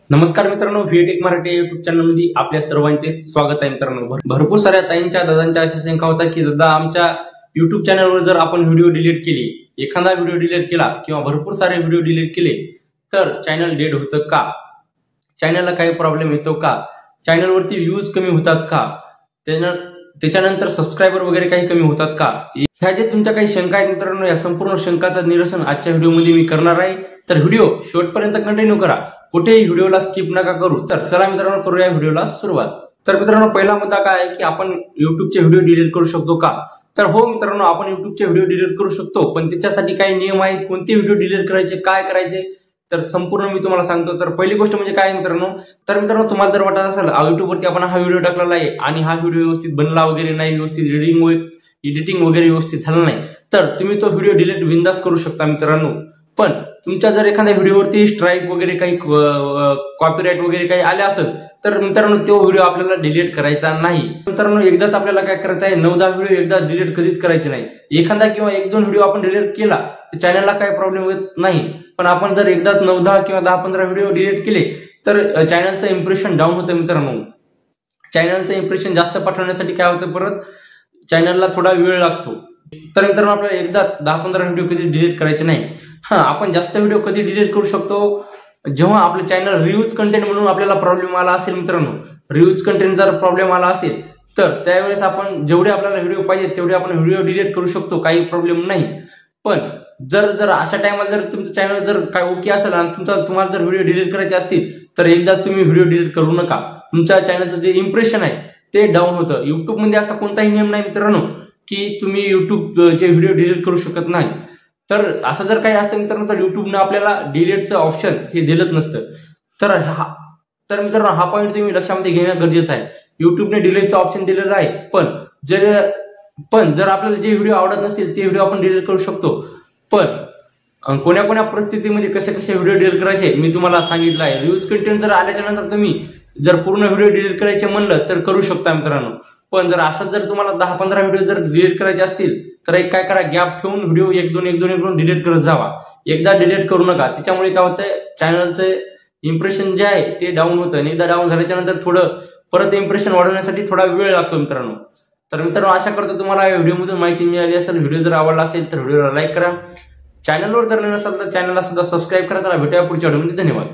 नमस्कार मित्रांनो, व्हीटेक मराठी युट्यूब चॅनलमध्ये आपल्या सर्वांचे स्वागत आहे. मित्रांनो, भरपूर साऱ्या ताईंच्या दादांच्या अशा शंका होता की दादा आमच्या युट्यूब चॅनलवर जर आपण व्हिडिओ डिलीट केली, एखादा व्हिडिओ डिलीट केला किंवा भरपूर सारे व्हिडिओ डिलीट केले तर चॅनल डेड होतं का, चॅनलला काही प्रॉब्लेम येतो का, चॅनलवरती व्ह्यूज कमी होतात का, त्याच्यानंतर सबस्क्रायबर वगैरे काही कमी होतात का, ह्या जे तुमच्या काही शंका आहेत मित्रांनो, या संपूर्ण शंकाचं निरसन आजच्या व्हिडिओमध्ये मी करणार आहे. तर व्हिडिओ शेवटपर्यंत कंटिन्यू करा, कुठेही व्हिडिओला स्किप नका करू. तर चला मित्रांनो, करूया व्हिडिओला सुरुवात. तर मित्रांनो, पहिला मुद्दा काय आहे की आपण युट्यूबचे व्हिडिओ डिलीट करू शकतो का? तर हो मित्रांनो, आपण युट्यूबचे व्हिडिओ डिलीट करू शकतो, पण त्याच्यासाठी काही नियम आहेत. कोणते व्हिडिओ डिलीट करायचे, काय करायचे, तर संपूर्ण मी तुम्हाला सांगतो. तर पहिली गोष्ट म्हणजे काय मित्रांनो, तुम्हाला जर वाटत असेल युट्यूबवरती आपण हा व्हिडिओ टाकलेला आहे आणि हा व्हिडिओ व्यवस्थित बनला वगैरे नाही, व्यवस्थित एडिटिंग वगैरे व्यवस्थित झालं नाही, तर तुम्ही तो व्हिडिओ डिलीट बिंदास करू शकता मित्रांनो. पण तुमच्या जर एखाद्या व्हिडिओवरती स्ट्राईक वगैरे काही कॉपीराईट वगैरे काही आले असेल तर मित्रांनो तो व्हिडिओ आपल्याला डिलीट करायचा नाही. मित्रांनो, एकदाच आपल्याला काय करायचं आहे, 9-10 व्हिडिओ एकदा डिलीट कधीच करायचे नाही. एखादा किंवा 1-2 व्हिडिओ आपण डिलीट केला तर चॅनलला काही प्रॉब्लेम येत नाही, पण आपण जर एकदाच 9-10 किंवा 10-15 व्हिडिओ डिलीट केले तर चॅनलचं इम्प्रेशन डाऊन होतं मित्रांनो. चॅनलचं इम्प्रेशन जास्त पाठवण्यासाठी काय होतं, परत चॅनलला थोडा वेळ लागतो. तर मित्रांनो, आपल्याला एकदाच 10-15 व्हिडिओ कधी डिलीट करायचे नाही. आपण जास्त व्हिडिओ कधी डिलीट करू शकतो, जेव्हा आपलं चॅनल रिव्ह्यूज कंटेंट म्हणून आपल्याला प्रॉब्लेम आला असेल मित्रांनो. रिव्ह्यूज कंटेंट जर प्रॉब्लेम आला असेल तर त्यावेळेस आपण जेवढे आपल्याला व्हिडिओ पाहिजे तेवढे आपण व्हिडिओ डिलीट करू शकतो, काही प्रॉब्लेम नाही. पण जर अशा टायमाला जर तुमचं चॅनल जर काय ओके असेल आणि तुम्हाला जर व्हिडिओ डिलीट करायचे असतील तर एकदाच तुम्ही व्हिडिओ डिलीट करू नका. तुमच्या चॅनलचं जे इम्प्रेशन आहे ते डाऊन होतं. युट्यूबमध्ये असा कोणताही नियम नाही मित्रांनो की तुम्ही युट्यूबचे व्हिडिओ डिलीट करू शकत नाही. तर असं जर काही असतं मित्रांनो तर युट्यूबने आपल्याला डिलीटचं ऑप्शन हे दिलंच नसतं. तर मित्रांनो, हा पॉईंट तुम्ही लक्षामध्ये घेणं गरजेचं आहे. युट्यूबने डिलीटचं ऑप्शन दिलेलं आहे, पण जर आपल्याला जे व्हिडिओ आवडत नसेल ते व्हिडिओ आपण डिलीट करू शकतो. पण कोण्या परिस्थितीमध्ये कसे व्हिडिओ डिलीट करायचे मी तुम्हाला सांगितलं आहे. रिव्ह्यूज कंटेंट जर आल्याच्या नंतर तुम्ही जर पूर्ण व्हिडिओ डिलीट करायचे म्हणलं तर करू शकता मित्रांनो. पण जर तुम्हाला 10-15 व्हिडिओ जर डिलीट करायचे असतील तर एक काय करा, गॅप ठेवून व्हिडिओ 1-2 डिलीट करत जावा. एकदा डिलीट करू नका. त्याच्यामुळे काय होतंय, चॅनलचं इम्प्रेशन जे आहे ते डाऊन होतं आणि एकदा डाऊन झाल्याच्या नंतर थोडं परत इम्प्रेशन वाढवण्यासाठी थोडा वेळ लागतो मित्रांनो. तर मित्रांनो, आशा करतो तुम्हाला या व्हिडिओमधून माहिती मिळाली असेल. व्हिडिओ जर आवडला असेल तर व्हिडिओला लाईक करा. चॅनलवर जर नसेल तर चॅनलला सुद्धा सबस्क्राईब करा. चला भेटूया पुढच्या व्हिडिओमध्ये. धन्यवाद.